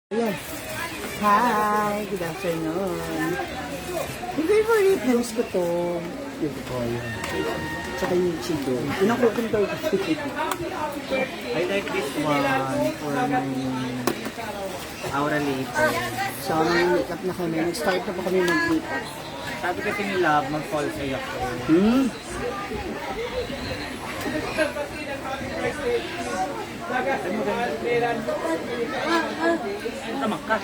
Ayan. Hi! Good afternoon. Yung favorite namis ko to. Yung Kokoya. Tsaka yung Chico. Pinakukuntor ko. I like this one for my aura later. So, nang makeup na kami. Nag-start na po kami mag-makeup. Sabi kasi ni Love, mag-false eye ako. Tamak ka.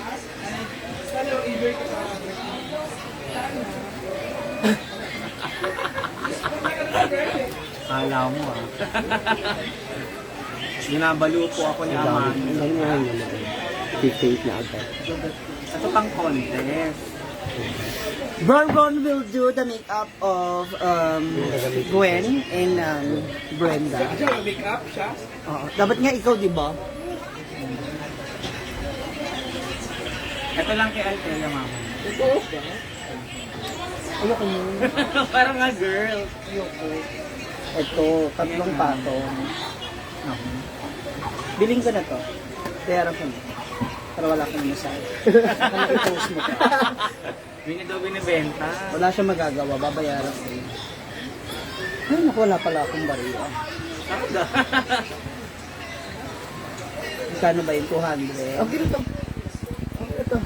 Kala mo ah. Ginabalo po ako ni Amanda. Ang galing nga yun naman. Dictate na agad. Ito pang contest. Bourbon will do the makeup of Gwen and Brenda. Make-up siya? Oo. Dapat nga ikaw, di ba? Ito lang kay Althea, mama. Ano ko yun? Parang nga girl. Ito, tatlong patong. Biling ko na to. Bayaran ko na. Para wala kang masahe. Kung i-post mo ka. Bini daw binibenta. Wala siya magagawa, babayaran ko. Ay, naku, wala pala akong bariya. Ako da. Magkano ba yung 200? Okay, ito. Okay, ito.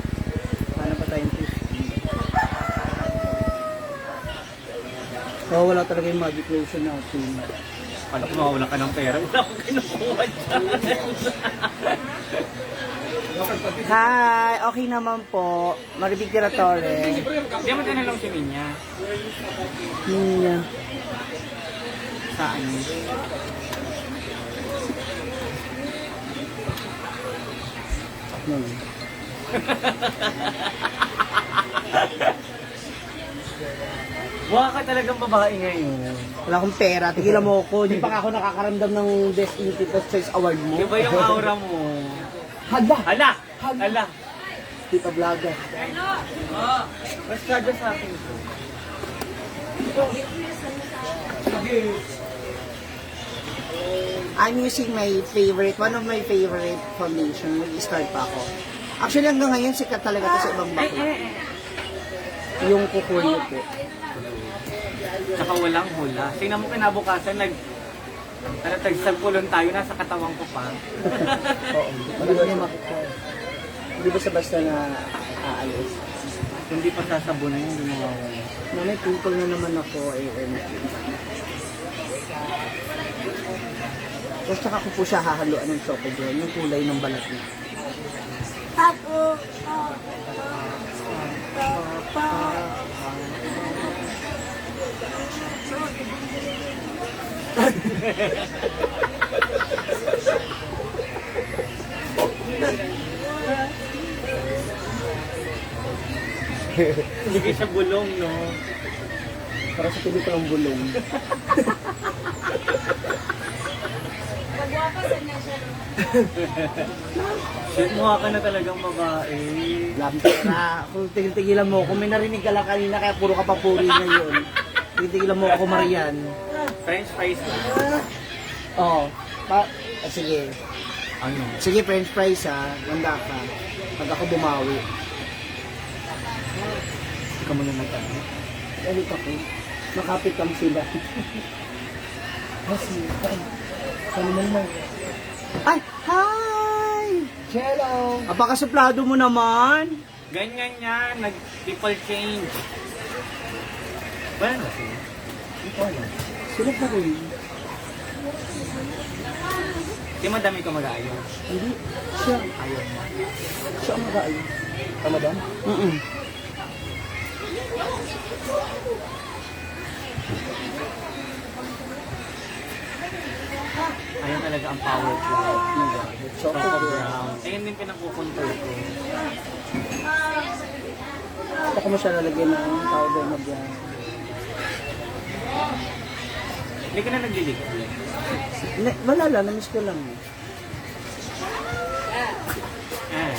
Paano pa tayong 50? So, wala talaga yung magic lotion na ako. Pag mawala ka ng pera, wala akong kinukuha dyan. Hi! Okay naman po. Maribig Tiratore. Hindi mo tinanong si Minya. Niya. Saan? Mukha ka talagang babae ngayon. Wala akong pera. Tigilan mo ako. Hindi pa ako nakakaramdam ng Best Independent Choice Award mo. Iba yung aura mo. Hala! Hala! Hala! Tita Vlogger. Mas kada sa akin ito. I'm using my favorite, one of my favorite foundation. Mag-start pa ako. Actually, hanggang ngayon, sikat talaga ito sa ibang bakla. Yung kukuyo po. Saka walang hula. Tingnan mo kinabukasan, tagsagpulon tayo, nasa katawan ko pa. Oo. Hindi ba niya makikita? Hindi ba sa basta na aalis? Hindi pa sasabunan yung ginawawala. Na may pimple na naman ako, Tapos saka ko po siya hahaluan ng choco brown, yung kulay ng balat niya. Hindi kayo siya bulong, no? Para sa pelikulang bulong. Shit, mukha ka na talagang babae. Lampera. Kung tigil-tigilan mo, kung may narinig ka lang kanina, kaya puro ka papuri ngayon. Tigil-tigilan mo ako, Marian. French fries na. Oo. Sige. Ano? Sige, french fries ha. Ganda ka. Pag ako bumawi. Ikaw mo naman tayo. Galit ako. Makapit kang sila. Kasi, saan naman? Ay! Hi! Hello! Apakasuplado mo naman. Ganyan yan, nag-people change. Bueno, Sila pa rin. di madami ka mag-ayos. Hindi. Siya. Ayaw mo. Siya ang mag-aayon. Tama ba? Ayaw talaga ang powerful. Choco Choco brown. brown. Ayun din pinakukontrol ko. Baka mo siya lalagyan ng powder na biyan. Hindi ka na nagliligpit. Wala lang, namiss ko lang. Ah.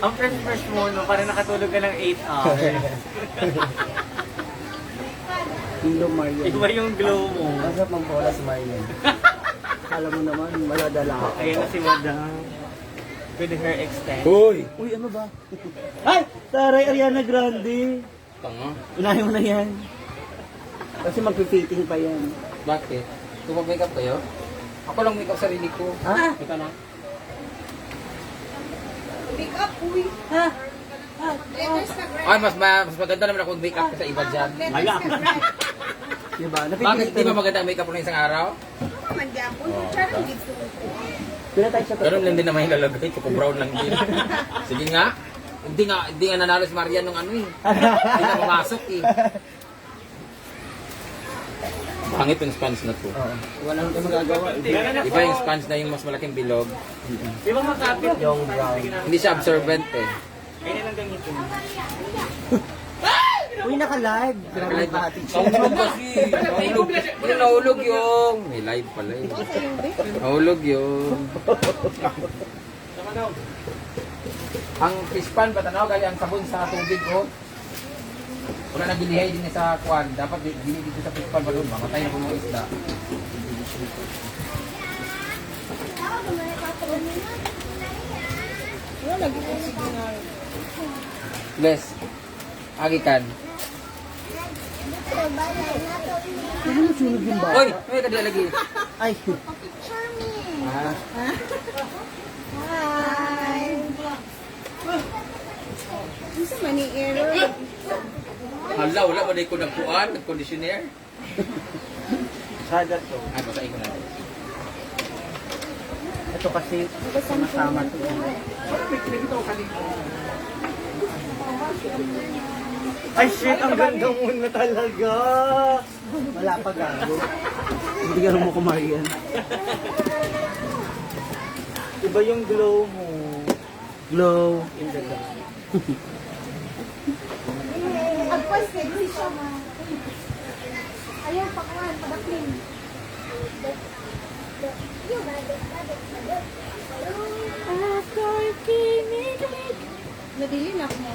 Ang fresh mo, no? Parang nakatulog ka ng 8 hours. Hello, Mario. Iba yung glow mo. Masarap mang bola si Marian. Akala mo naman, maladala ako. Ayan na si Madam. With her extend. Uy! Uy, ano ba? Ay! Taray, Ariana Grande. Tanga. Unahin mo na yan. Kasi magpipitting pa yan. Bakit? Kung mag-makeup kayo? Ako lang makeup sarili ko. Ha? Ika na. Ha? Ay, mas maganda naman ako mag-makeup sa iba dyan. Wala. Diba? Bakit di ba maganda ang makeup mo ng isang araw? Pila tayo sa Ganun lang din naman yung lalagay. Choco brown lang din. Sige nga. Hindi nga nanalo si Marian nung ano eh. Hindi na pumasok eh. Pangit yung sponge na to. Oo. Walang magagawa. Iba yung sponge na yung mas malaking bilog. Di ba makapit? Yung brown. Hindi siya absorbent eh. Kaya lang gamitin. Uy, naka-live. Grabe Live pa ating Nahulog kasi. Nahulog. Hindi nahulog yung. May live pala eh. Nahulog yung. Ang fish pan ba tanaw gali ang sabon sa tubig ko. Wala na gilihay din sa kuwan. Dapat dili dito sa fish pan ba doon. Mamatay na kung mga isda. Bless. Agikan. Ano mo sunog yung ba? Oy, may kadila lagi. Ay. Ah, Bisa mani error. hala, wala ba dahil ko nagkuhan, nag-conditioner? Sada to. Ay, basahin ko na. Ito kasi sama-sama to. Ay shit, ang ganda mo na talaga. Wala pa gago. Hindi ka mo kumariyan. Iba yung glow mo. Glow in the dark. Agpas sexy siya ma. Ayaw pakawan, padaklin. Nadili na ako mo.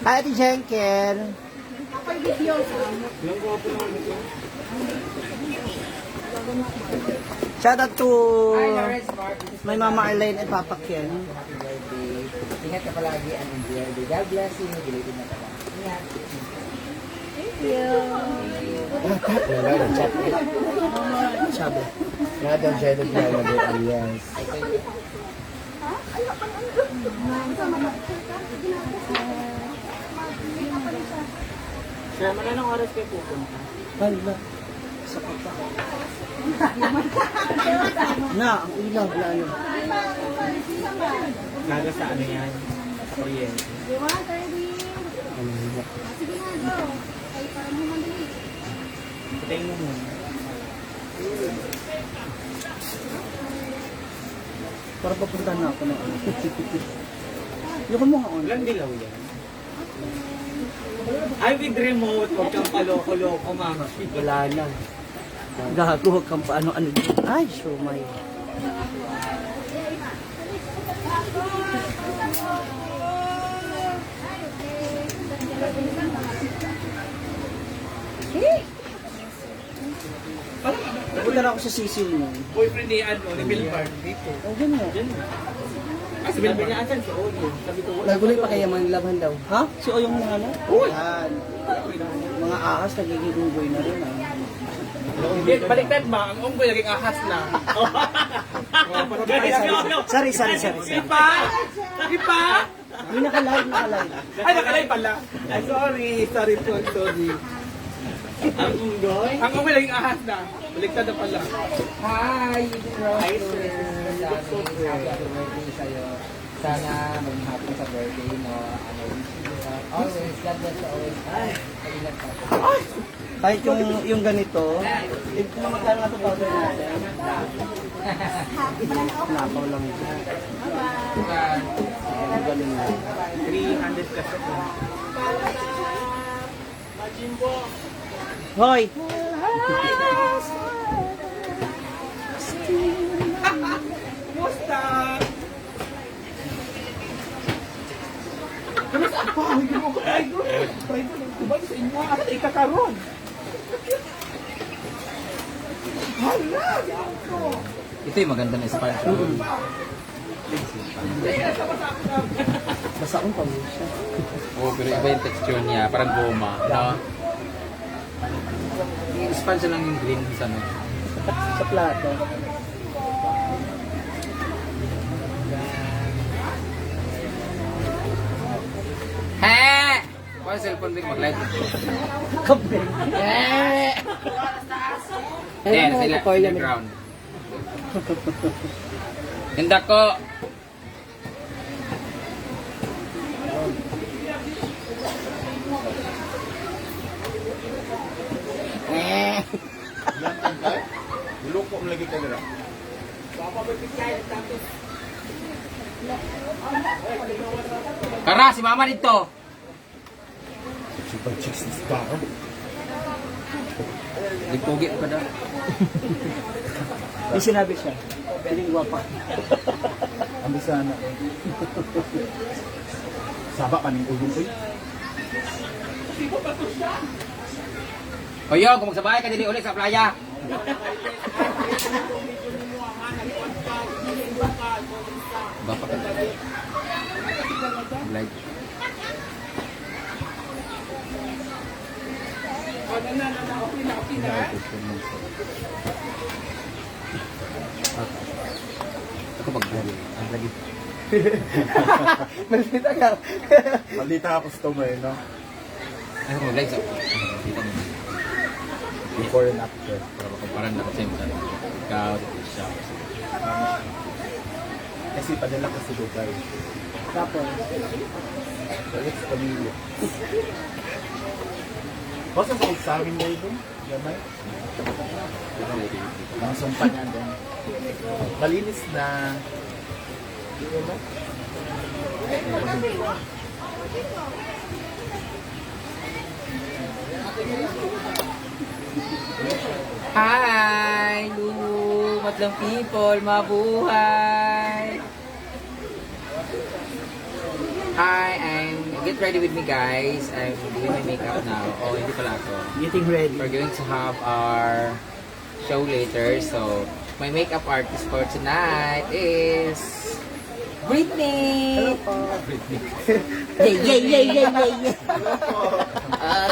Hi, Ate Jenker. Ako'y video sa Shout out to my Mama Arlene at Papa Ken. Happy birthday. Ingat ka palagi and enjoy your day. God bless you. Dilitin na ka pa. Ingat. Sabi. Madam Jeddah na nag-alliance. Sir, malanong oras kayo pupunta? Hala. Sa kapa. Na, ang ilaw. Wala ano. Gaga sa ano yan? Sa kuryente. Sige nga, go. Ay, parang mo mandali. Patayin mo muna. Para papunta na ako ng ano. Yung mo nga on. Walang dilaw yan. Ay, with remote. Huwag kang paloko-loko, mama. Wala na. Gago, huwag kang paano-ano. Ay, shumay. Napunta na ako sa sisiw mo. Boyfriend ni ano, ni Bilbard. Dito. Oh, ganyan. Kasi Bilbard niya, asan si Oyo? Sabi ko, wala. Naguloy pa kaya mga laban daw. Ha? Si o yung mga ano? Yan. Mga ahas nagiging unggoy na rin. Ah. Baliktad ba? Ang unggoy naging ahas na. Sorry. Ipa! Ipa! Hindi nakalive. Ay, nakalay pala. Ay, sorry po, sorry. Ang unggoy? Ang unggoy naging ahas na. Baliktad na pala. Hi! Hi, Rose. sir. Happy birthday sa'yo. Sana maging happy sa birthday mo. Ano, always, God bless you always. Ay, mag-ingat ka. Kahit yung ganito, ito na magkano nga ito powder natin. Napaw lang ito. Ang galing na. 300 plus ako. Hoy! Try mo lang. Diba sa inyo? At ikakaroon. Hala! Ito yung maganda na expansion. Basta akong pamilya siya. Oo, pero iba yung texture niya. Parang goma. No? Yung expansion lang yung green sa ano. Sa plato. He! Kung ang cellphone din mag-live. Kape. Yan, sila. ko Sila ground. Ganda ko. Luko mo lagi kamera. Kara, si mama dito. Super chicks na sa baka. Nagpugi ka daw. May sinabi siya. Piling guwapa. Ang sana. Saba pa ng ulong ko. O yun, kung magsabay ka dili ulit sa playa. Bapak ka. Live. Ako mag-vlog. Ang lagi. Malita ka. Maldita ka customer, no? Ako mag-live sa... Dito mo. Before and after. Para makamparan na kasi mo. Ikaw, dito siya. Kasi padala ko sa Dubai. Tapos, So, it's pamilya. Basta sa examen na ito? Gamay? Ang sumpa niya doon. Malinis na. Dito na? Hi! Lulu! Madlang people! Mabuhay! Hi! Get ready with me guys. I'm doing my makeup now. Oh, hindi pala ako. getting ready. We're going to have our show later. So, my makeup artist for tonight is... Britney! Yay, yay, yay, yay, yay, yay. Oh,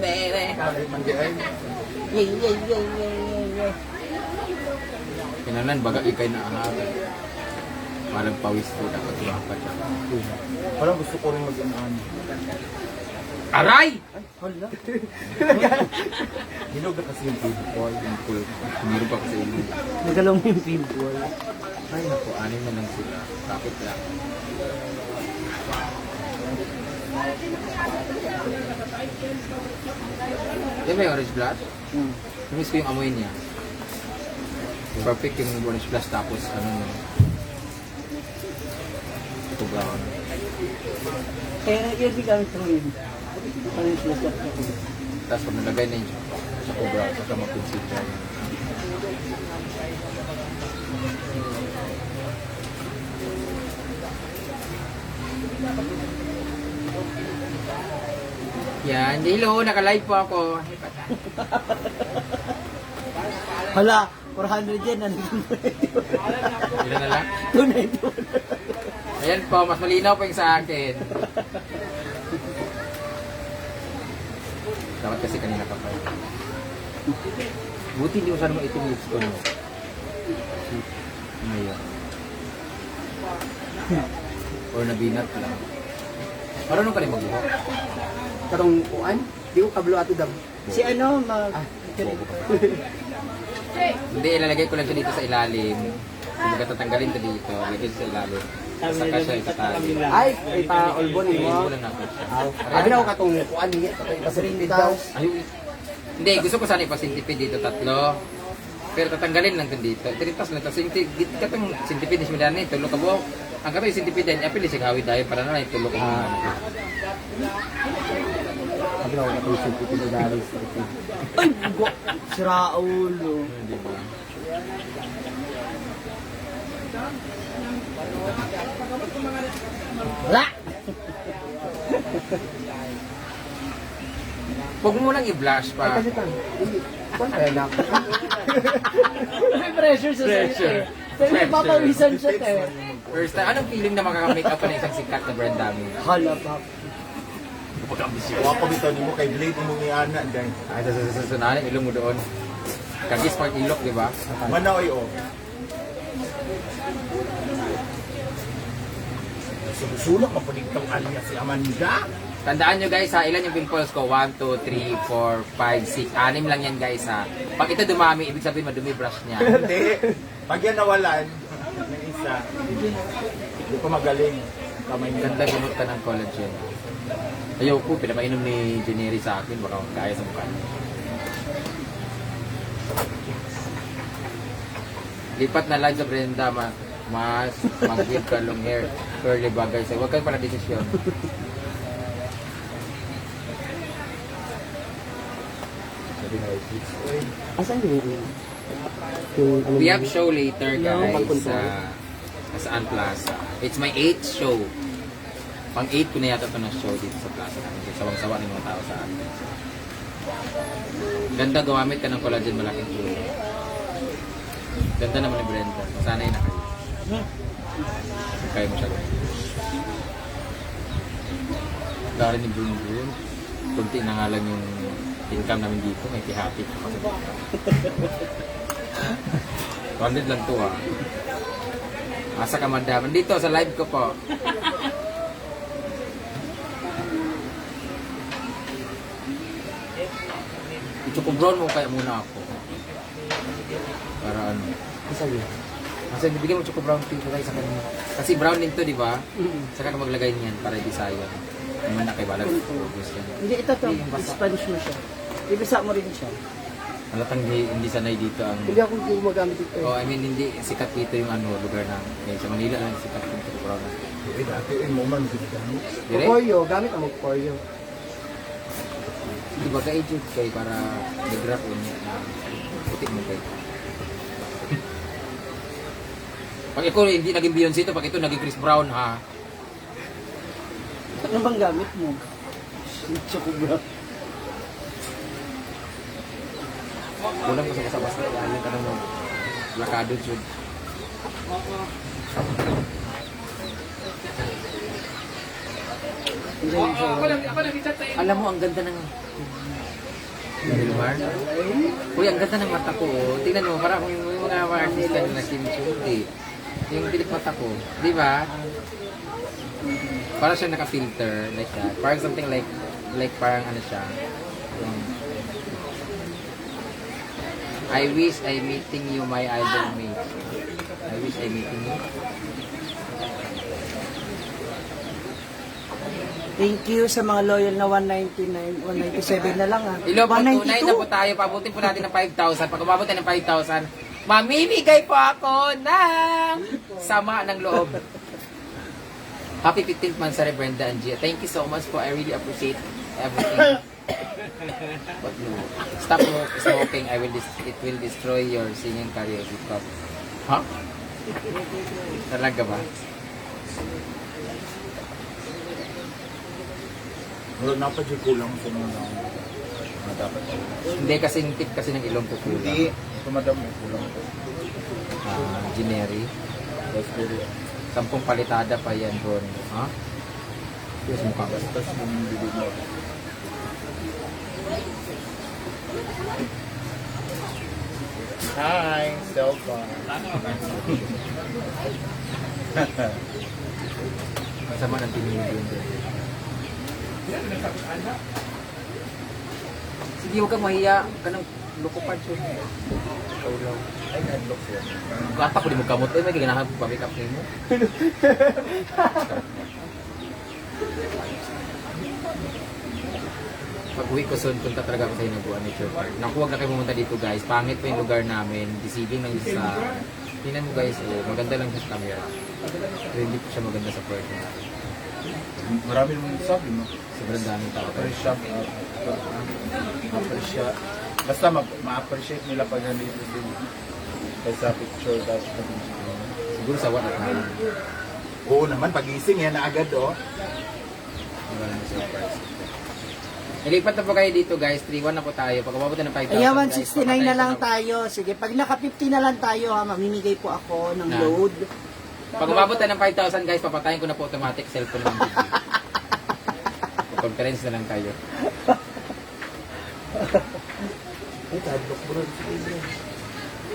baby! Yay, yay, yay, yay, yay, yay. Kinanan, baga ikay na ahagan. Parang pawis po dapat tumapat siya. Parang gusto ko rin mag-anan. Aray! Hala. Hinog na kasi yung people. Yung cool. Meron pa kasi yun. Nagalaw mo yung pimple. Ay, naku, anim na lang sila. Kapit lang. Yan ba yung orange blush? Namiss ko yung amoy niya. Perfect yung orange blush tapos ano no. Ito brown. Yun di kami tuloy. Ano yung sila Tapos pag nalagay na yung choco brown, saka mag-consider. Yan, hello, naka-live po ako. Hala, 400 yan. Ano yung Ilan na lang? tunay doon? Ayan po, mas malinaw po yung sa akin. Dapat kasi kanina pa pa. Buti hindi mo sana mo itong lips ko, no? Ngayon. Or nabinat lang. Marunong ka rin mag-buhok. Karong kuan? Di ko kablo ato dab. Si ano, mag... Hindi, ilalagay ko lang siya dito sa ilalim. Kumbaga tatanggalin ko dito, lagay sa ilalim. Saka siya itatali. Ay, ita olbon Ilagay mo. ko lang ako siya. Abi na ako katong kuan niya. Pasirindid daw. Ayun. Hindi, gusto ko sana ipasintipid dito tatlo. Pero tatanggalin lang din dito. Tiritas lang. Tapos katong sintipid is midani, tulo ka buhok. Ang katong sintipid din, apili siya gawid dahil para na lang tulo ka buhok. Abi na ako katong sintipid na dali. Ay, bugo. Sira ulo. Hindi ba? Wala! Huwag mo nang i-blush Ay, pa. kasi tan. Hindi. Kung kaya na ako. May pressure sa Pressure. Pero papawisan siya tayo. First time, anong feeling na makaka-makeup ka ng isang sikat na brand dami? Hala pa. Wa ko bitaw nimo kay Blade mo ni ana dai. Ay, sa sunahan, ilong mo doon. Kagis part ilok, di ba? Manaoy o. Sulok pa pud itong alias si Amanda. Tandaan nyo guys ha, ilan yung pimples ko? 1, 2, 3, 4, 5, 6, 6 lang yan guys ha. Pag ito dumami, ibig sabihin madumi brush niya. Hindi. Pag yan nawalan, ng isa, hindi ko magaling. Kamay niya. Ganda gumot ka ng collagen. Ayoko, pinapainom ni Jeneri sa akin, baka kaya sa mukha niya. Lipat na live sa Brenda, mas mag-with ka long hair, curly bagay sa'yo. Huwag kayo pala desisyon. Asan yun? Yung ano We have show later Yung guys pag-control. sa An Plaza. It's my 8th show. Pang 8 ko na yata ito na show dito sa plaza namin. Sawang-sawa ng mga tao sa atin. Ganda, gumamit ka ng collagen malaking tulong. Ganda naman ni Brenda. Sanay na kayo. Kaya mo siya gawin. Dari ni Brun Brun. Kunti na nga lang yung income namin dito. May kihati. 100 lang to ah. Asa ka madam. Dito sa live ko po. I-choco brown mo kaya muna ako. Para ano. Asan yun? Kasi bibigyan mo choco brown tea ko sa kanya. Kasi brown din to, di ba? Mm-mm. Saka ka maglagay niyan para di sayang. Naman na kay balag. Hindi, ito to. Spanish mo siya. Ibisa mo rin siya. Halatang hindi sanay dito ang... Hindi ako gumagamit dito. Oh, I mean, hindi sikat dito yung ano, lugar na... Sa Manila lang sikat yung choco brown. Eh, dati yung moment dito. Dire? Koryo, gamit ang koryo. Di ba ka-ejud kay para nag-rap niya na putik mo kay. Pag ikaw hindi naging Beyonce ito, pag ito naging Chris Brown ha. Ano bang gamit mo? Choco brown. Kulang ko sa basa-basa. Ayaw ka naman. Lakado jud. Ako lang isa tayo. Alam mo, ang ganda ng... Wilmar? Uy, ang ganda ng mata ko. Oh. Tingnan mo, para kung yung mga artista na nagsimsuti. Yung dilik mata ko. Di ba? Para siya naka-filter. Like that. Parang something like parang ano siya. I wish I meeting you, my idol mate. I wish I meeting you. Thank you sa mga loyal na 199, 197 na lang ah. Ilo po, tunay na po tayo. Pabutin po natin ng 5,000. Pag umabot tayo ng 5,000, mamimigay po ako ng sama ng loob. Happy 15th month sa Brenda and Gia. Thank you so much po. I really appreciate everything. But no, stop smoking. It will destroy your singing career. Huh? Talaga ba? Wala na pa dyan kulang sa mga dapat. Hindi kasi tip kasi ng ilong ko kulang. Hindi. Ito madam mo kulang ko. Generi. That's very... 10 palitada pa yan doon. Ha? Yes, mukha ka. Tapos yung bibig mo. Hi, cellphone. Masama ng tingin yun doon. Sige, huwag kang mahiya. Kanang loko pa siya. Ikaw lang. Ay, headlock yan. Kata ko di mo kamot. Eh, may ganahan po pa make up mo. Pag uwi ko soon, punta talaga ako sa Hinaguan Nature Park. Naku, huwag na kayo pumunta dito guys. Pangit pa yung lugar namin. Deceiving lang sa... Tingnan mo guys, oh, maganda lang siya sa camera. Pero hindi po siya maganda sa person. Marami naman sabi mo. Sobrang daming tao. Appreciate. Appreciate. Basta ma-appreciate nila pag nandito din. Kaysa picture, tapos pag Siguro sa at na. Oo naman, pagising yan na agad, oh. Wala na surprise. Ilipat na po kayo dito guys, 3-1 na po tayo. Pag umabot na ng 5,000 Ayan, guys, 169 na papatayin lang ko tayo. Sige, pag naka 50 na lang tayo ha, mamimigay po ako ng Na. load. Pag umabot na ng 5,000 guys, papatayin ko na po automatic cellphone ng video. Conference na lang tayo.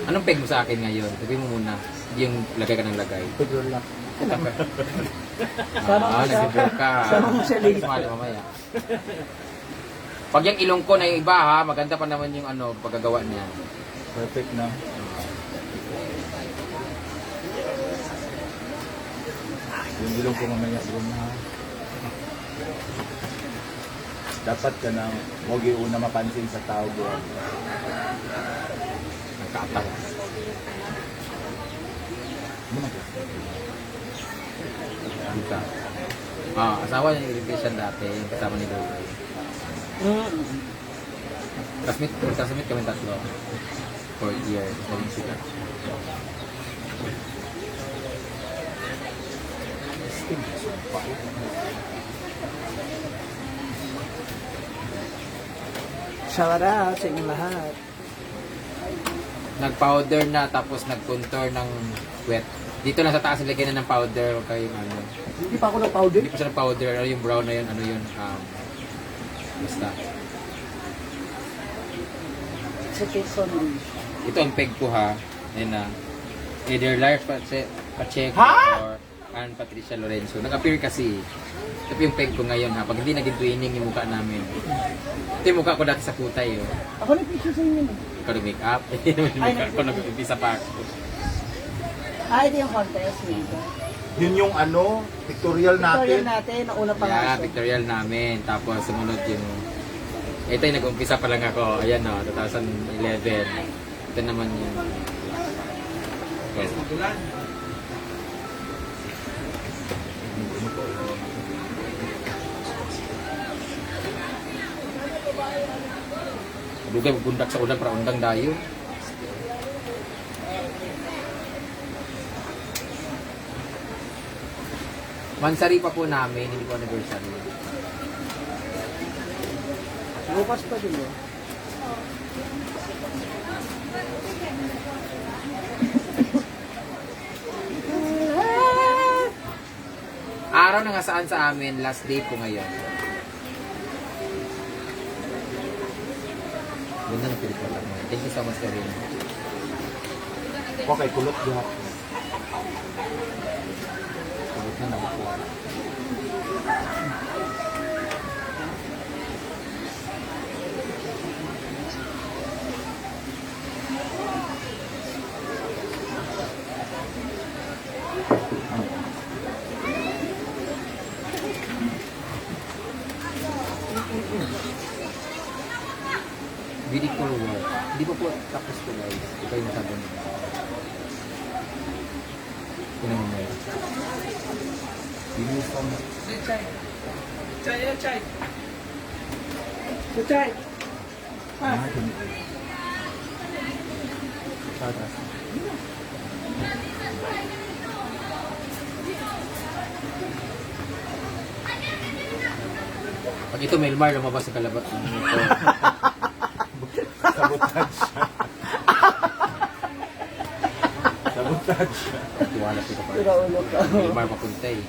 Anong peg mo sa akin ngayon? Sabi mo muna. Yung lagay ka ng lagay. Pedro lang. Nag-joke ka. Sama mo siya later. Sumali mamaya. Pag yung ilong ko na yung iba ha, maganda pa naman yung ano, pagkagawa niya. Perfect na. Yung ilong ko mamaya doon ha. Dapat ka nang huwag yung una mapansin sa tao doon. Nagkatang. Ano man ka? Dito. Asawa niya yung electrician dati, yung kasama ni Dory. Kasmit kami tatlo. 4 years, naging sila. Shout out sa inyong lahat. Nag-powder na, tapos nag-contour ng wet. Dito na sa taas, nilagay na ng powder, huwag kayong ano. Hindi pa ako ng powder. Hindi pa siya ng powder, ano yung brown na yun, ano yun, basta. Sa Quezon din. Ito ang peg ko ha, and either Lars Pacheco Ha? or Ann Patricia Lorenzo. Nag-appear kasi. Ito yung peg ko ngayon ha, pag hindi naging twinning yung mukha namin. Ito yung mukha ko dati sa Kutay. Oh. Ako na picture sa inyo. Ikaw nag-make up. Mukha ko nag-umpisa pa ako. Ito yung contest. Maybe. Yun yung ano, pictorial Tutorial natin. natin. Nauna pa nga Yeah, siya. pictorial namin. Tapos sumunod yung... Ito yung nag-umpisa pa lang ako. Ayan o, 2011. Ito naman yung... Yes, magulan. Dugay magbundak sa unang para undang dayo. Mansari pa po namin, hindi po anniversary. Bukas pa din eh. Araw na nga saan sa amin, last day ko ngayon. Gandang pelikula mo. Thank you so much, Karina. Okay, kulot lahat. Sagot na nakukuha. Beautiful work. Hindi pa po tapos ko guys. Ito yung sabi niya. Tingnan mo ngayon. Bilis mo. Chay. Chay, chay. Chay. Pag ito Melmar, lumabas sa kalabat. Ito. Sabotage siya. Sabotage siya. Tuwala ko pa. Pinaulo ka. Melmar papunta eh.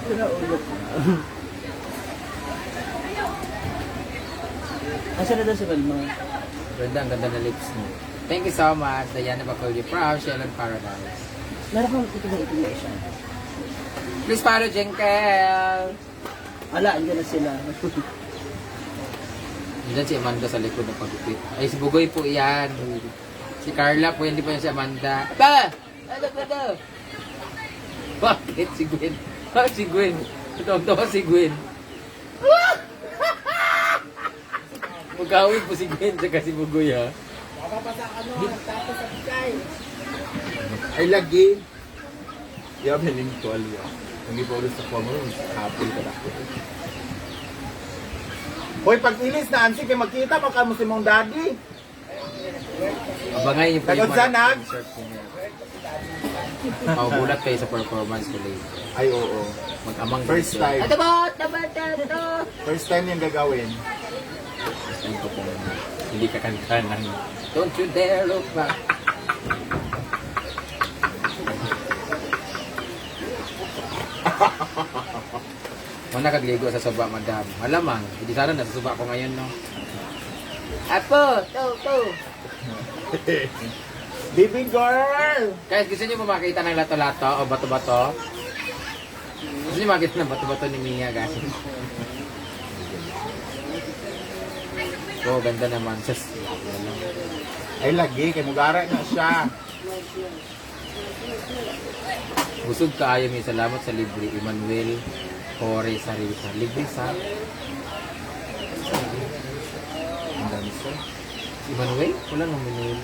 Pinaulo ka. Asan na daw si Balma? Ganda, ang ganda na lips mo. Thank you so much, Diana Bacolio Proud, Shell Paradise. Meron kang ito siya. Please follow Jenkel! Ala, andyan na sila. Diyan si Amanda sa likod ng pagupit. Ay, si Bugoy po yan. Si Carla po, hindi po yan si Amanda. Ba! Ano ba ito? Bakit si Gwen? Bakit si Gwen? Ito si Gwen. Magkawin po si Gwen saka si Bugoy ha. Ay, lagi. Yaw, mening tuwalya. Hindi pa ulit sa kuha mo, hapil ka na. Hoy, pag ilis na ansi, kaya magkita, maka mo si mong daddy. Abangay niyo po Tagad sa nag? concert ko niya. Maubulat kayo sa performance ko later. Ay, oo. Mag-amang First dito. time. Ito. First time yung gagawin. Ayun ko pong hindi ka kanta ng Don't you dare look back. Kung nakagligo sa suba, madam. Malamang, hindi sana nasa suba ko ngayon, no? Apo, to. Living girl! Guys, gusto niyo ba makita ng lato-lato o bato-bato? Gusto niyo makita ng bato-bato ni Mia, guys? Oh, ganda naman. Just, Ay, lagi. Kay Mugara na siya. busog kaayo may salamat sa libre. Emmanuel Jorge Sarita. Libre sa? Ang dami sa. Si Emmanuel? Wala nang Emmanuel.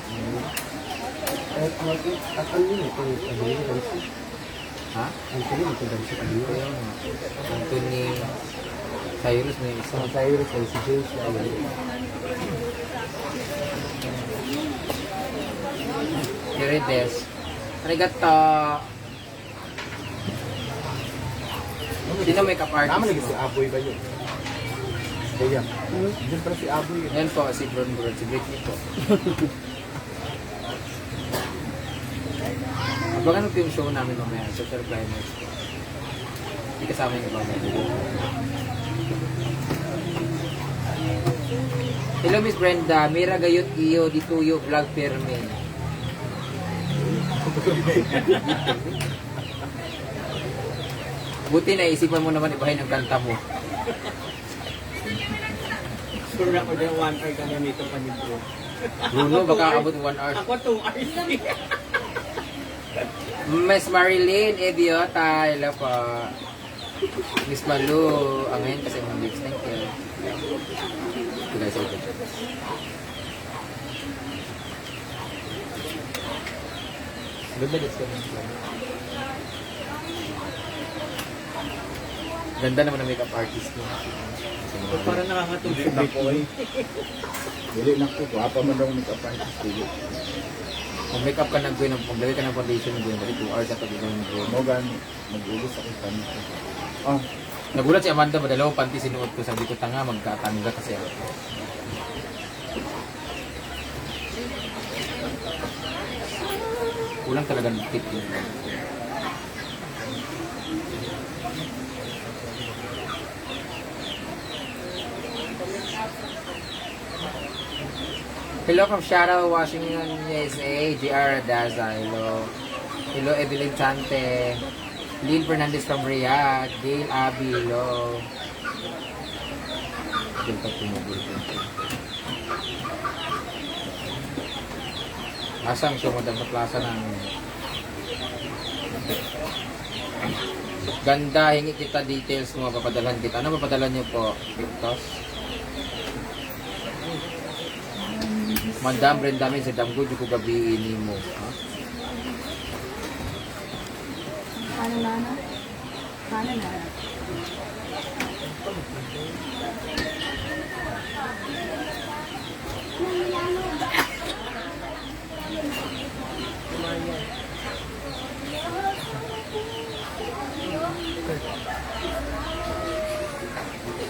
Ha? Anthony Cyrus may isa. Cyrus ay si James. Kirides. Arigato. Sino makeup Tama lagi artist si mo? Aboy ba yun? Kaya. Diyan pala si Aboy yun. Yan po, si Bron Bron. Si Britney po. Abangan mo po yung show namin mamaya. Social Climbers po. Hindi kasama yung ibang mga. Hello Miss Brenda. Mira gayot iyo dituyo vlog perme. Buti na isipan mo naman ibahin ang kanta mo. Sure ako dyan 1 hour ka na nito pa ni bro. Bruno, baka abot 1 hour. Ako 2 hours. Miss Marilyn Eviota, hello po. Miss Malu, ang ngayon kasi mga lips. Thank you. Ito guys, okay. Ganda guys ka Ganda naman ang makeup artist mo. Parang nakakatulog si Britney. Dili na ko. Wapa man daw makeup artist. Dili. Kung makeup ka nag-gawin, maglagay ka ng foundation, nag-gawin, bali 2 hours at pag-gawin mo. Mo gani. Mag-ulos ako kami. Ah. Nagulat si Amanda, madalawang panty sinuot ko. Sabi ko, tanga, magkatangga kasi ako. Kulang talaga ng tip yun. Hello from Shadow, Washington, USA. GR Daza, hello. Hello, Evelyn Chante. Lynn Fernandez from Riyadh. Gail Abby, hello. Gail pa tumugol ko. Asang show mo sa plaza ng ganda, hingi kita details mo, papadalhan kita. Ano papadalhan niyo po? Victos? Madam Brenda min sa damgo ko gabi ini mo. Ha? Paano na? Paano na?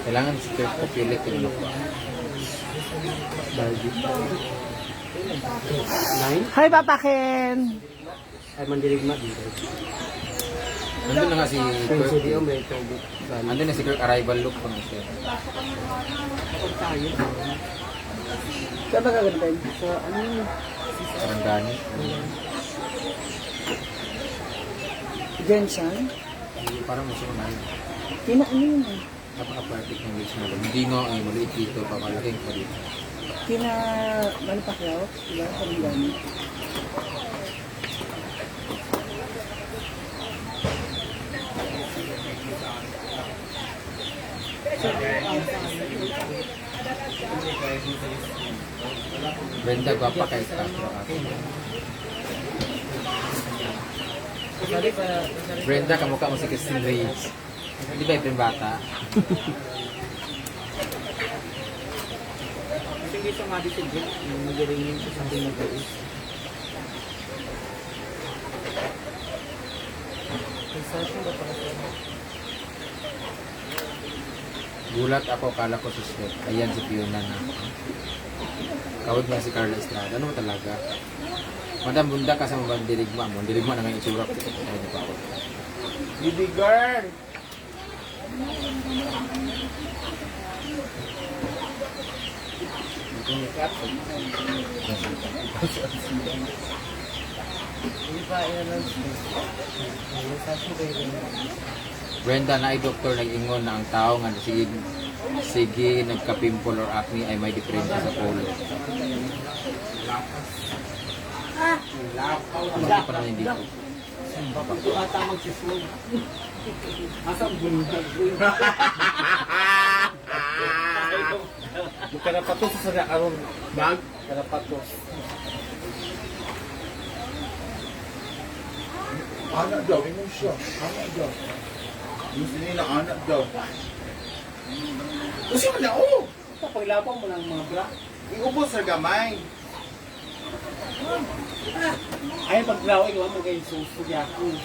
Kailangan si Kirk Papilit yung look. Hi, Papa Ken! Ay, mandirigma dito. Nandun na nga si Kirk. Nandun na si Kirk arrival look pa nga siya. Saan ba kaganda yun? Sa ano yun? Sarangani. Jensen? Parang gusto ko na yun. Kina ano yun eh? Napaka-perfect ng lips mo. Hindi nga ay maliit dito. Papalaking pa dito. Kina Manny Pacquiao? Diba? Parang gano'n. Brenda, gwapa kahit tatlo ako. Brenda, kamukha mo si Christine Reyes. Di ba yung bata? Hindi siya nga dito dyan. Yung magaling yun sa sabi na gawin. Gulat ako, kala ko si Steph. Ayan si Fiona na. Kawag niya si Carla Estrada. Ano talaga? Madam, bunda ka sa mga dirigma. Mga dirigma na may itsura ko. Ayun pa ako. Baby girl! Brenda, na ay doktor nag-ingon na ang tao nga sige nagka-pimple or acne ay may diferensya sa polo. Hindi pa naman hindi ko. Ata magsislog. Asa ang buntag? Karapatos sa karon bag. Karapatos. Anak daw, ingon siya. Anak daw. Gusto nila anak daw. Kasi man na, oh! Paglapang mo ng mga bra. Iubos sa gamay. Ay, paglaw, ikaw mo kayo susugya ako.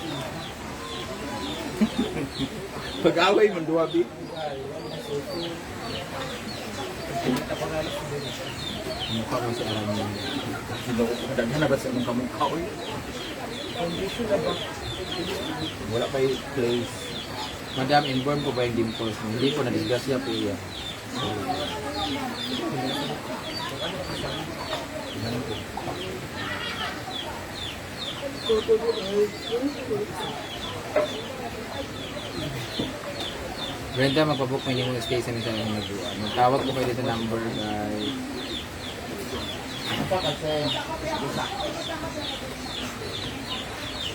Pag-away mo, duwabi. Mukha mo si Aram yun. Daghan na ba sa mong kamukha? Uy? Wala pa yung place. Madam, inborn po ba yung dimples mo? Hindi po, na-disgrasya po iya. Brenda, magpabook mo yung stay sa nisa yung nag-uwan. Magtawag po kayo dito number, guys.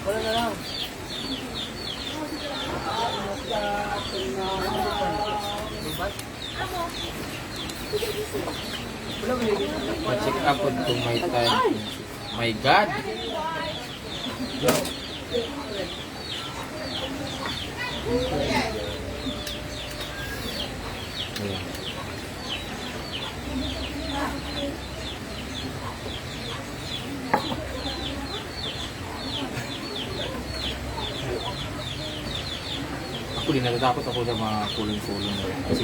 Wala na lang. Pa-check up po kung may time. My God! Ayan. Ako din, natatakot ako sa mga kulong-kulong na yun. Kasi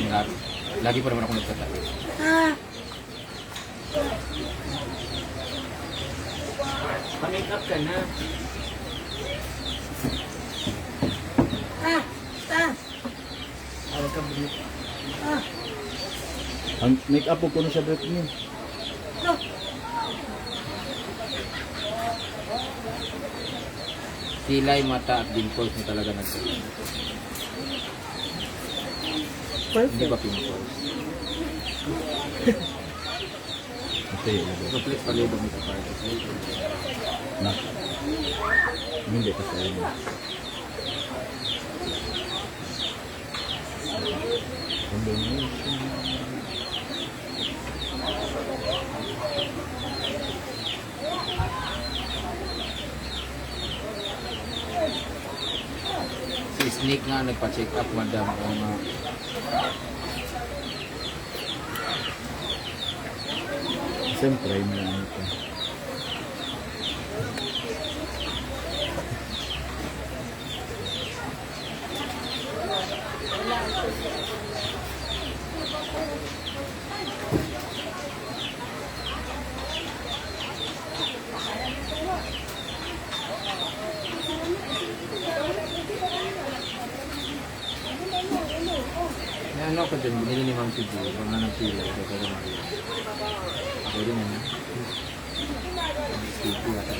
lagi pa naman ako nagtatakot. Pa-make up ka na. Ang make-up po kuno siya break niyo. Kilay, mata at dimples mo talaga nagsasabi. Hindi ba pimples? Okay, So please palibog mo sa parties. na. Hindi ka sa inyo. Si Snake nga nagpa-check up, madam. O nga. Siyempre, may ano ito. May ano ako dyan, binili ni Ma'am Pidu. Kung nga nagpila, ito ka naman. Ako din ano. Sticky yata.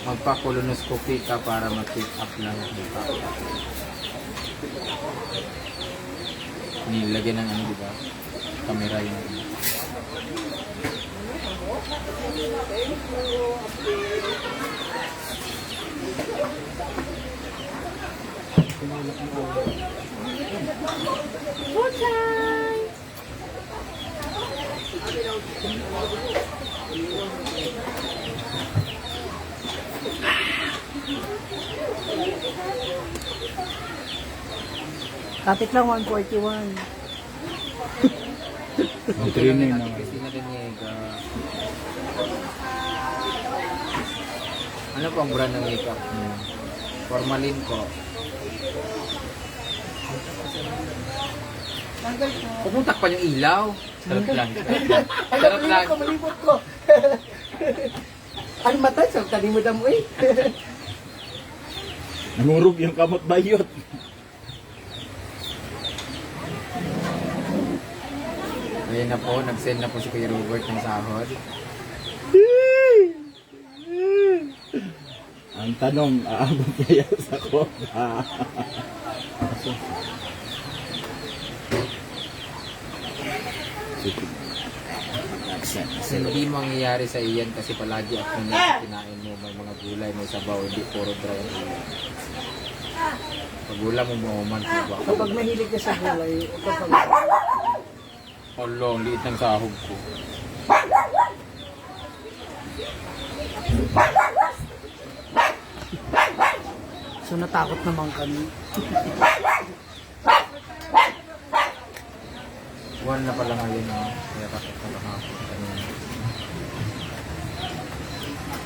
Magpa-colonoscopy ka para ma-check up lang ang mukha. Nilagyan ng ano, diba? Camera yung Kapit lang 141. Ang training mga. Christina Daniega. Ano po ang brand ng makeup mo? Formalin po. Huwag mong takpan yung ilaw. Sarap lang. Sarap lang. Malibot ko. Ano mata? Sa tali mo damo eh. Namurog yung kamot bayot. Ayan na po, nag-send na po si Kuya Robert ng sahod. Ang tanong, aabot kaya sa ko? Hindi mangyayari sa iyan kasi palagi at kinain mo, may mga gulay, may sabaw, hindi puro dry ang ulam. Pag ulam mo mauman, diba? Kapag mahilig ka sa gulay, kapag Hala, ang liit ng sahog ko. so natakot naman kami. One na pala ngayon, no? Kaya takot na lang ako.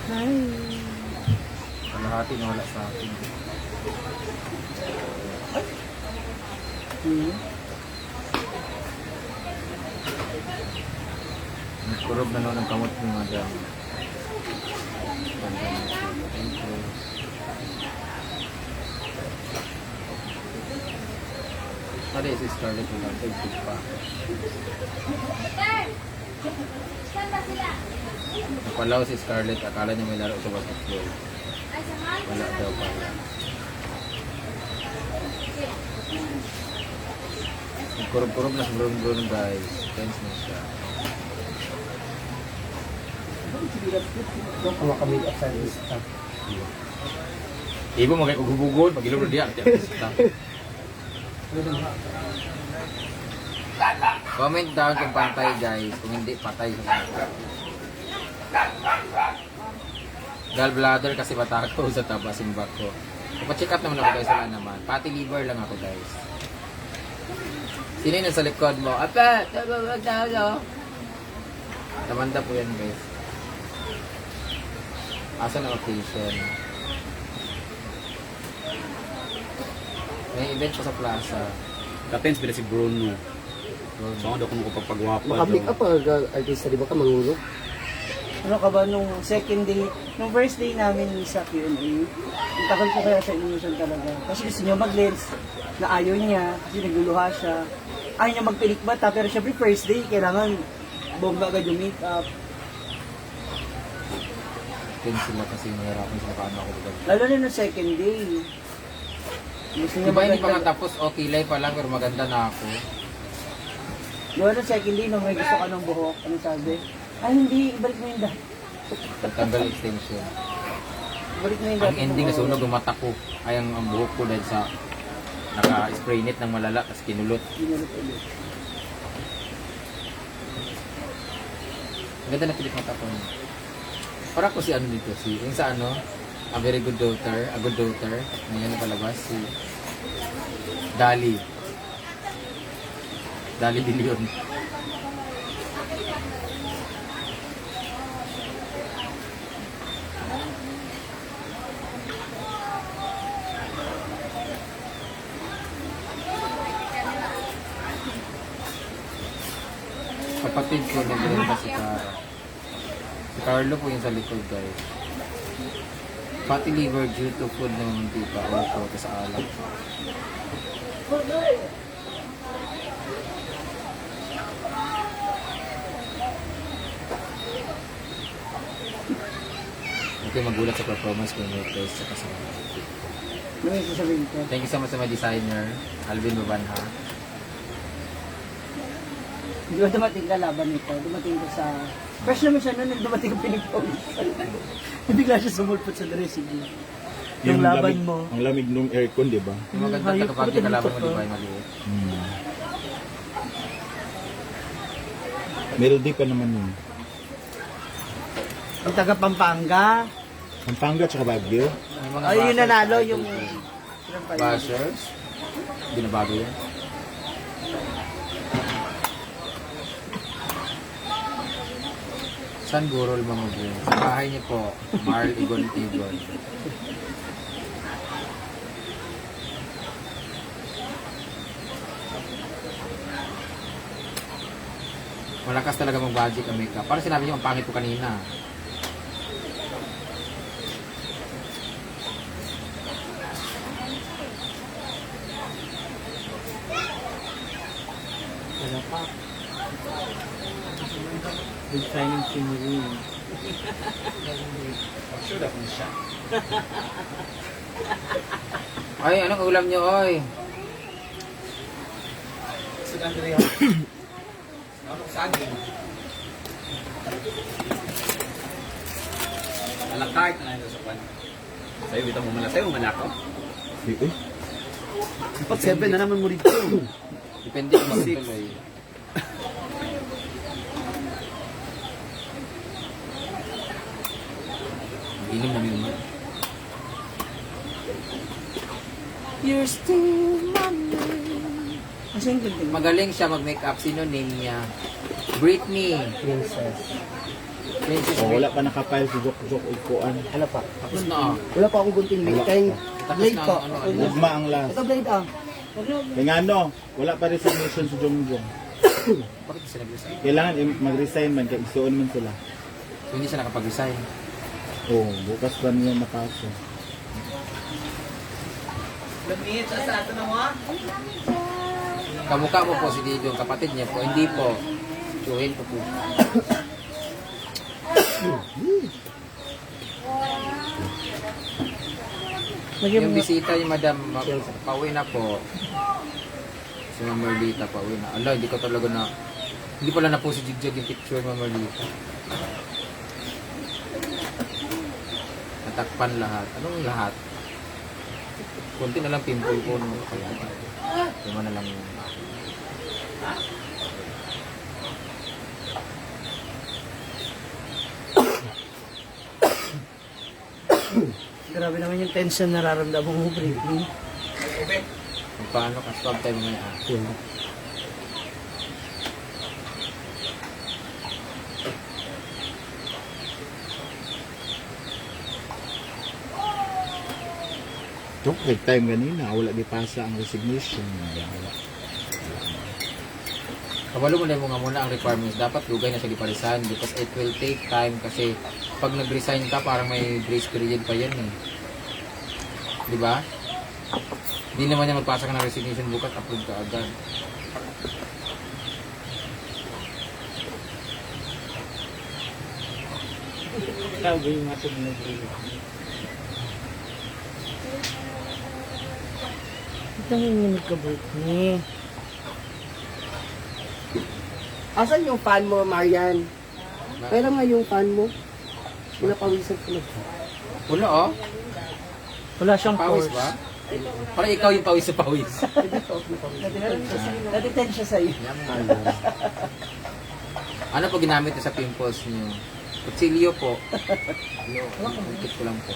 Hi. Kalahati na wala sa akin. Nagkurog na noon ang kamot ni Madam. Thank you. Pare, si Scarlett mo lang. Thank you pa. Napalaw si Scarlett. Akala niya may laro sa basketball. Wala daw pala. Nagkurog-kurog na sa brun-brun guys. Tense na siya. Doon ka makamake-up sa lista. Ibo magay ugubugod, magilom na diya. Comment down kung pantay guys, kung hindi patay sa gallbladder kasi matako sa tabasin ko. Pa-check up naman ako guys, wala naman. Fatty liver lang ako guys. Sino yung nasa likod mo? Apa! Tamanda po yan guys. Asa na occasion? May event pa sa plaza. Katens pila si Bruno. So ako daw kung makapagpagwapa. Makamake-up ang artista, di ba ka mangulog? Ano ka ba nung second day, nung first day namin sa Q&A, ang tagal ko kaya sa illusion talaga. Kasi gusto niya mag-lens, na ayaw niya, kasi nagluluha siya. Ayaw niya magpilik bata, pero syempre first day, kailangan bongga agad yung makeup. Tin sila kasi mahirapan sila paano ako gagawin. Lalo na nung second day. Gusto niya Diba hindi pa maganda- nga tapos, okay lay pa lang pero maganda na ako. Diba nung second day, nung may gusto ka ng buhok, ano sabi? Ay hindi, ibalik mo yung dati. Tanggal extension. Ibalik mo yung Ang dati. ending mo. nasunog yung mata ko. Ay ang buhok ko dahil sa naka-spray net ng malala tapos kinulot. Ginulot ulit. Ang ganda na pilit mata ko. Para ko si ano dito, si yung sa ano, a very good daughter, a good daughter, ngayon na palabas, si Dali. Dali De Leon. Kapatid ko nag-renta si Cara. Si Carlo po yung sa likod guys. Fatty liver due to food ng tita o po sa alam. Okay, magulat sa performance ko yung place sa kasama. Ano yung sasabihin ko? Thank you so much sa my designer, Alvin Babanha. Hindi ko dumating ka laban nito. Dumating ko sa... Fresh naman siya noon, nung dumating ko pinag-post. Bigla siya sumulpot sa dressing room. Yung laban lamig- mo. Ang lamig ng aircon, di ba? Yung maganda Hayop kapag ko, kalaban mo, tinipot di ko. ba, yung maliit. Melody pa naman yun. Ang taga Pampanga. Pampanga tsaka Baguio. May mga Ay, yung bashers nanalo, sa yung... item. Bashers? Binabago yan. San Burol mga bro? Sa bahay niyo po, Marl Igon Igon. Malakas talaga mag-budget ang makeup. Parang sinabi niyo, ang pangit ko kanina. Wala pa. Big time si Marie. Sure na kung siya. Ay, anong ulam niyo, oy? Sa Andrea. Anong saging? Alakart na ito sa kwan. Sa'yo, bitang mo mala. Sa'yo, manakaw. Pag 7 na naman mo rito. Depende kung magtuloy. Inom na yun. You're still my man. Kasi yung ganda. Magaling siya mag-makeup. Sino name niya? Britney. Princess. Princess Oh, wala Britney. pa nakapile si Jok Ikuan. Wala pa. Tapos na. Wala pa akong gunting blade. Kaya Tapos blade na. pa. Ano? Ugma ang last. Ito blade ah. Kaya nga ano, wala pa resignation si Jongjong. Bakit sila nag-resign? Kailangan mag-resign man, kaya isuon man sila. So hindi siya nakapag-resign. Oh, bukas pa niya makaso. Lamit sa ato na mo. Kamukha mo po si Didong, kapatid niya po. Hindi po. Chuhin ko po. Yung bisita ni Madam, pauwi na po. Si Ma'am Merlita, pauwi na. Ala, hindi ko talaga na... Hindi pala na po si Jigjag yung picture ni Ma'am Merlita. Natakpan lahat. Anong lahat? Kunti na lang pimple po. No? Kaya, lima na lang yun. Grabe naman yung tension nararamdaman mo, Britney. Kung paano ka, swab tayo mga Ito, time ganina, wala di pasa ang resignation. Kabalo mo na mo nga muna ang requirements. Dapat lugay na siya gipa-resign because it will take time kasi pag nag-resign ka parang may grace period pa yan eh. Di ba? Hindi naman niya magpasa ka ng resignation bukas, approve ka agad. Grabe yung mga tunog. Ito nanginginig ka, Britney. Asan yung fan mo, Marian? Kaya nga yung fan mo. Pinapawisan ko lang. Wala oh. Wala siyang Pawis ba? Parang ikaw yung pawis sa pawis. Nadetend siya sa'yo. Ano po ginamit niyo sa pimples niyo? Kutsilyo po. Ikit ko lang po.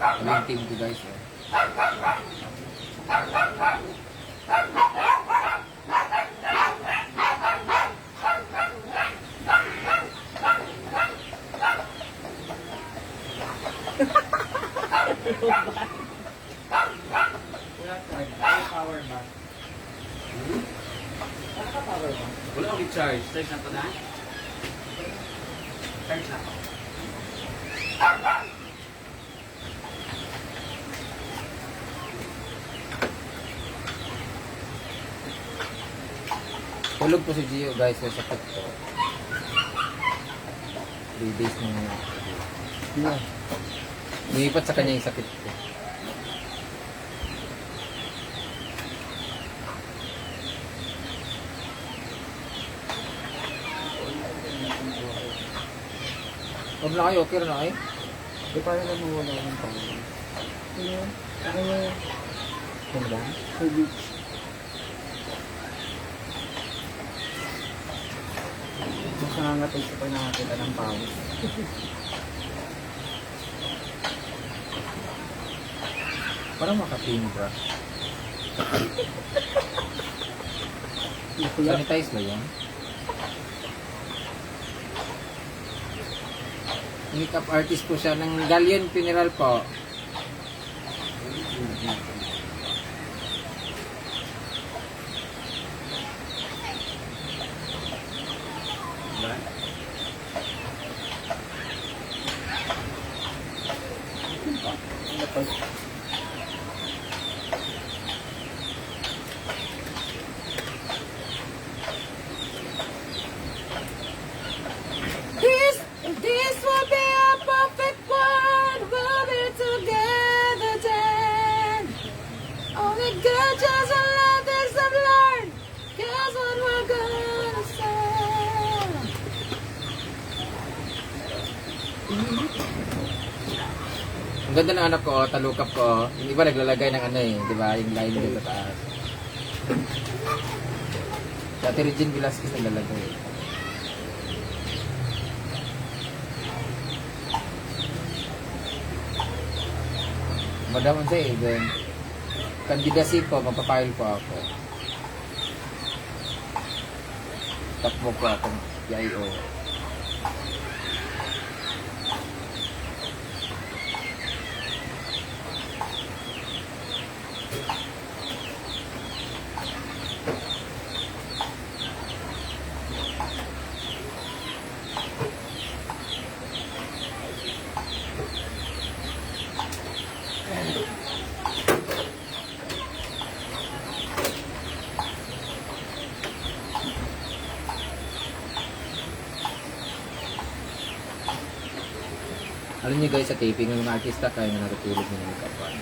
Ano yung team ko guys? Oh. Wala akong i-charge. Charge na ito na? Charge na ako. Tulog po si Gio guys, may sakit po. 3 days na yun. Lumipat sa kanya yung sakit ko. Huwag na kayo, okay na kayo? Di parang naman wala ng tao. Ano ba? Sa beach. Mas nangangatay sa pag nakakita ng pawis. Parang makatimba. Sanitize ba yan? Makeup artist po siya ng Galleon Funeral po. This will be a perfect world. We'll be together then. Only good just a lot is I've learned. Guess what we're gonna say. Ang ganda ng anak ko, talukap ko. Yung iba naglalagay ng ano eh, di ba? Yung line dito sa taas. Dati Regine Velasquez naglalagay. Madam Jay, then candidacy po, magpapile po ako. Takbo po akong PIO. Alam niyo guys, sa taping ng mga artista kaya nga natutulog ng mga kapan.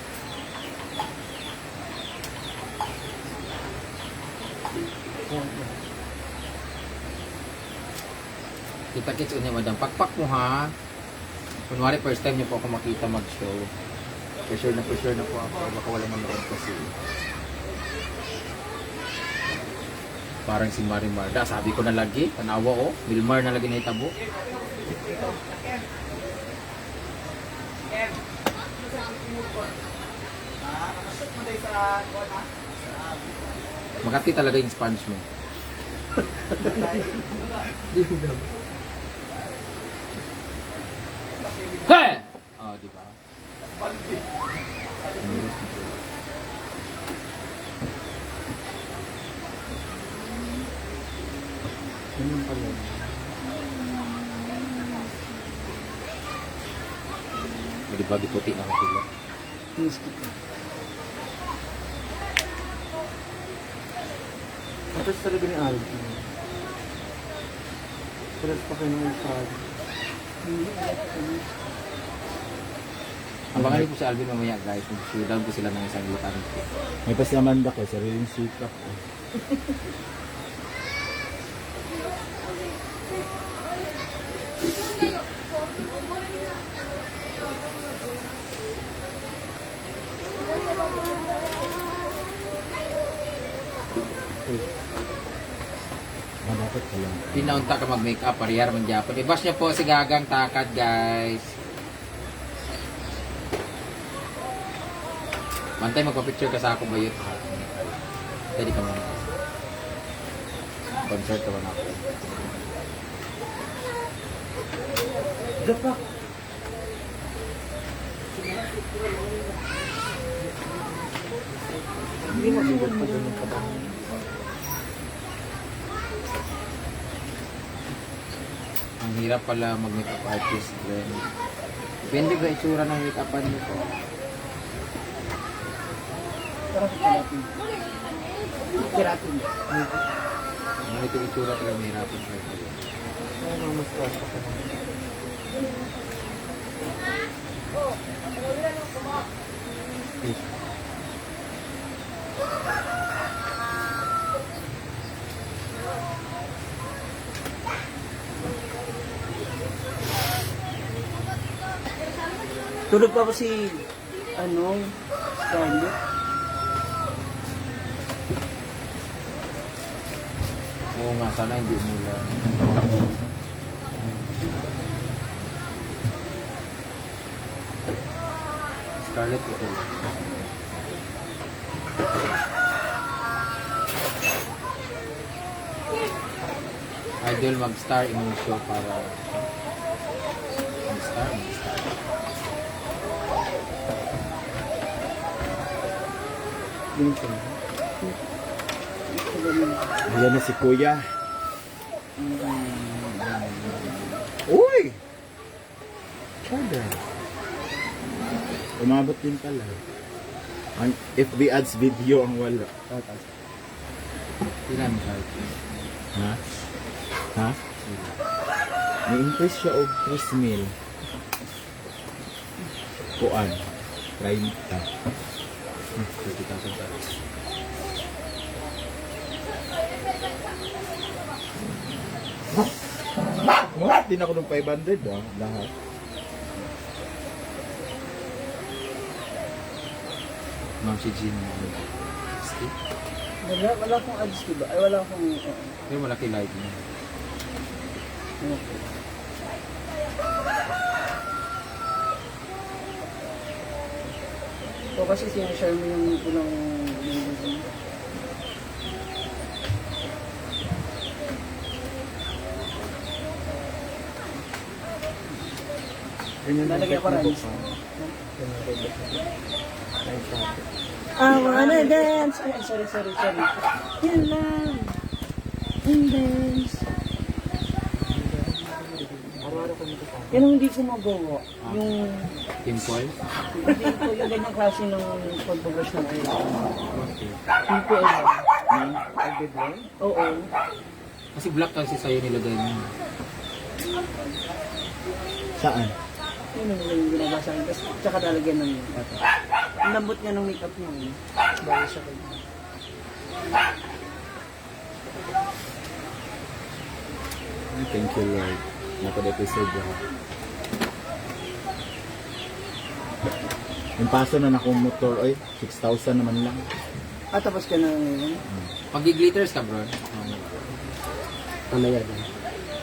Kita kits unya madam, pakpak mo ha. Kunwari first time niyo po ako makita mag-show. For sure na po ako, baka wala manood kasi. Parang si Marimar. Da, sabi ko na lagi, tanawa oh, Milmar na lagi na itabo. Makati talaga yung sponge mo. Hey! Oh, di ba? Ganun pala. Di ba, di puti na ako sila. Miski ko. Tapos talaga ni Alvin. Paras pa kayo ng masyado. Abangan niyo po si Alvin mamaya guys. Mag-showdown ko sila ng isang lutan. May pasamanda ko, sariling sikap ko. Dapat ka lang. Pinaunta ka mag-makeup, parihar man Japon. I-bash niya po si Gagang Takad guys. Mantay, magpa-picture ka sa ako bayot. Pwede ka muna. Concert ka muna ako. Dapat. Hindi mabigat pa doon yung kabahan. Ang hirap pala mag-makeup artist. Then, depende ba itsura ng make-upan niyo po. Parang kalatin. Kiratin. Ano ito itsura talaga mahirapan kayo. Ano mas kasa ka na. Tulog pa po si Scarlett. Oo nga, sana hindi mula. Scarlett ito. Idol mag-star imong show para mag-star. Minsan. Ayan na si Kuya. Uy! Kada. Umabot din pala. Ang FB ads video ang wala. Ilan ka? Ha? Ha? Ni-increase siya og 3,000. Kuan. 30. 30,000 sa. What? Din ako ng 500 lahat. Ma'am si Jean. Wala akong ads, diba? Ay, wala akong... Pero malaki light niya. So, kasi sinashare mo yung unang... Lalagyan ko rin. I wanna dance. Ay, sorry. Yan lang. And dance. Yan ang hindi ko magawa. Yung... Pimple? Hindi ko yung ganyang klase ng pag-brush ng oil. Hindi ko alam. Oo. Kasi black kasi sa'yo nilagay mo. Saan? Yun ang yung ginabasa akin. Tapos tsaka talagyan ng ang lambot nga ng makeup niya. Bago siya kayo. Thank you, Lord. Nakad-episode ako. Yung paso na akong motor, oy, 6,000 naman lang. Ah, tapos ka na ngayon? Pag-glitters ka, bro. Mamaya din.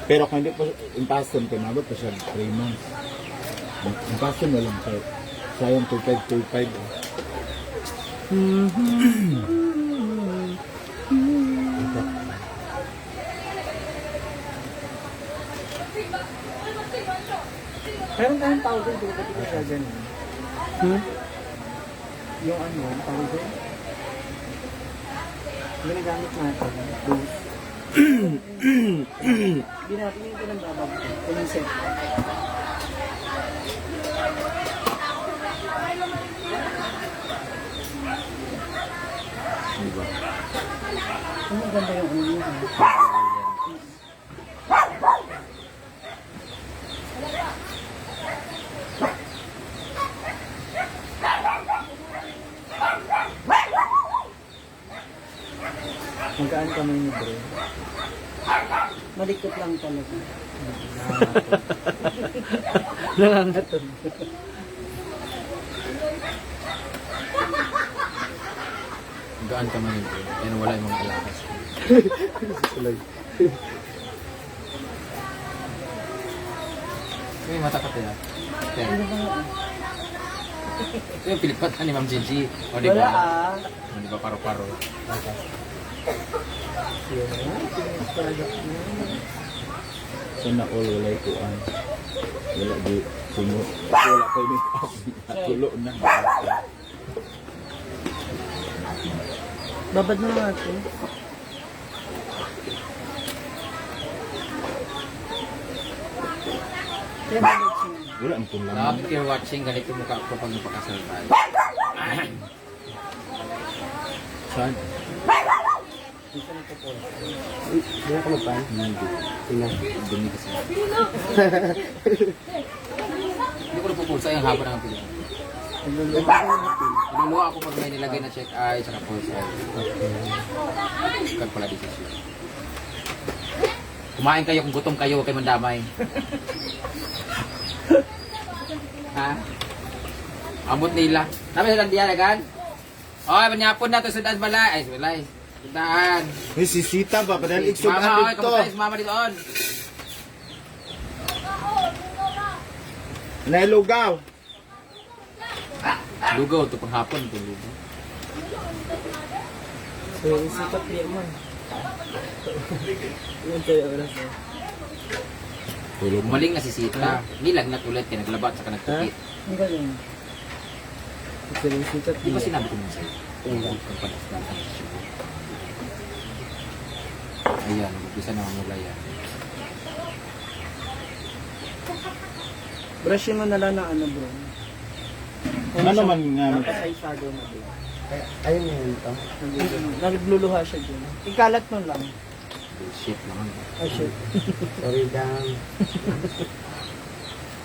Pero kung hindi pa, yung paso, pinabot pa siya 3 months. Yung paso na lang kayo. Sayang 2,525. Oh. Meron tayong powder, di ba ko siya dyan? Yung ano, powder? Ginagamit natin. Boost. Hindi natin yung pinambabag ko. Yung set. Diba? Ang maganda yung ano yun. Magkaan kamay ni bro? Malikot lang talaga. Nangangaton. Gaan ka man ito. Yan wala yung mga alakas. May mata ka tayo. Yan. Ito yung pilipatan ni Ma'am Gigi. O di Wala ba? ah. O di ba paro-paro? Sana all walay kuan. Wala di tumo. Wala pa yung up. Tulo na. Babad na natin. Kaya babad siya. Wala ang kulang. Love if you're watching, ganito mukha ko pag napakasal tayo. Saan? Hindi ako magpan. Hindi. Tingnan. Dumi kasi. Hindi ko napupulsa yung haba ng pilihan. Iluluwa ako pag may nilagay na check eye tsaka pulse eye. Kag pala decision. Kumain kayo kung gutom kayo, huwag kayo mandamay. Ha? Ambot nila. Namin sa landiyan agad? Oy, manyapon na to sa daan balay. Ay, balay. Daan. May sisita ba? Padahal Mama, iksugan oy, dito. kamusta si mama dito on? Nailugaw. Lugaw, ito pang hapon. Ito lugaw. So, sikat niya man. Yan tayo oras na. Tulog mo. Umaling na si Sita. Nilagnat ulit kaya naglabat saka nagtukit. Ang galing. Ito rin sikat. Di ba sinabi ko minsan? Oo. Ayan, mag-umpisa na mula yan. Brushin mo na lang ng ano bro. Ano man nga, Tapos ay shadow na bro. Ayun na yun to. Nagluluha siya dyan. Ikalat mo lang. Bullshit naman. Oh shit. Sorry dang.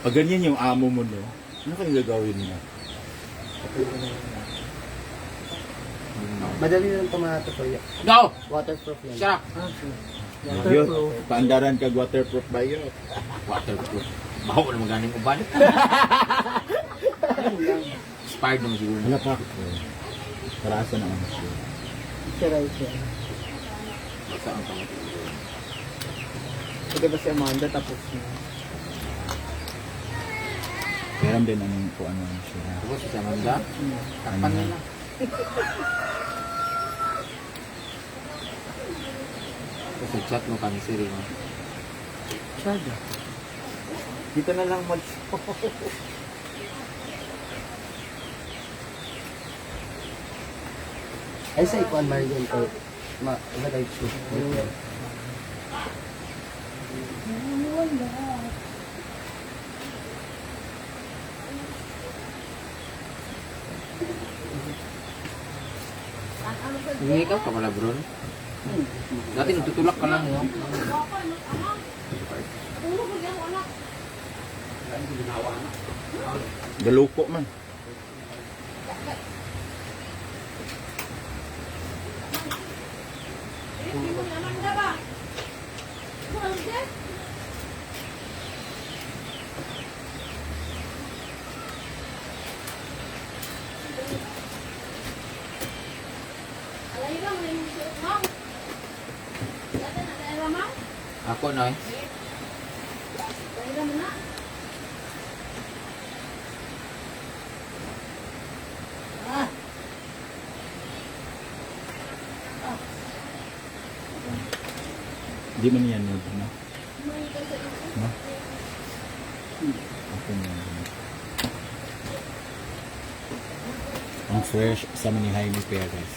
pag ganyan yung amo mo, no? Ano kayong gagawin niya? Madali lang tumatutuyo. No! Waterproof yan. Shut up! Yun, paandaran kag waterproof ba yun? Waterproof. Baho na magaling uban. Expired naman siguro. Wala pa. Parasa na ang siya. Siray siya. Saan pa? Ito ba si Amanda tapos na? Meron din ang kung ano siya. Tapos si Amanda? Takpan nila. Kasi chat mo kami si Rino. Shadow. Dito na lang mag ay sa ikuan Marian ko lagay ko. Ikaw ka pala bro. Dati nagtutulak ka lang. No? Galuko man. Ako no eh. Di man yan, no? No? No? Ako na. Ang fresh sa ni Jaime Perez.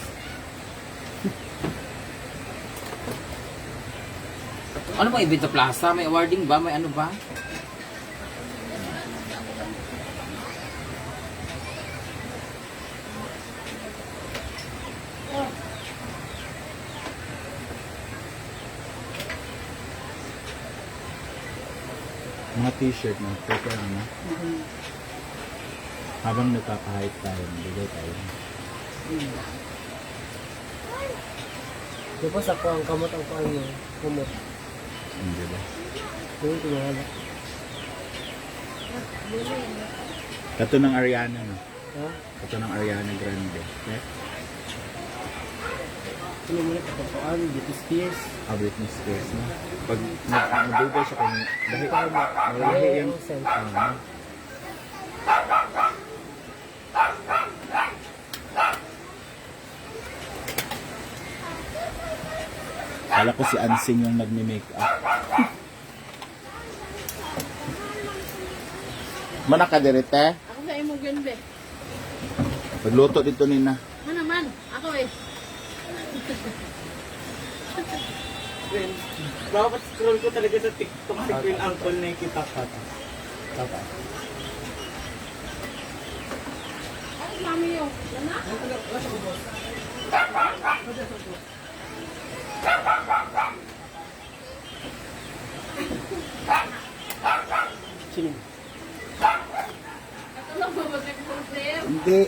Ano ba event sa plaza? May awarding ba? May ano ba? Mga t-shirt na, prepare na. Habang nagpapahayat tayo, nabigay tayo. Di ba sa kuang kamot ang kuang niya? Kumot. Hindi ba? Yung tinawala. Kato ng Ariana, no? Ha? Kato ng Ariana Grande. Okay? Ano mo na kapapaan? Britney Spears. Britney Spears, no? Pag nabugay siya kung dahil malahi yung Kala ko si Ansing yung nagme-make up. Mana ka direte? Ako sa imo gyud be. Pagluto dito nina. Man naman, ako eh. Dapat scroll ko talaga sa TikTok si Queen Uncle na kita ka. Tapa. Ay, mami yo. Lana? Sino? Ako lang ba mag-problem? Hindi.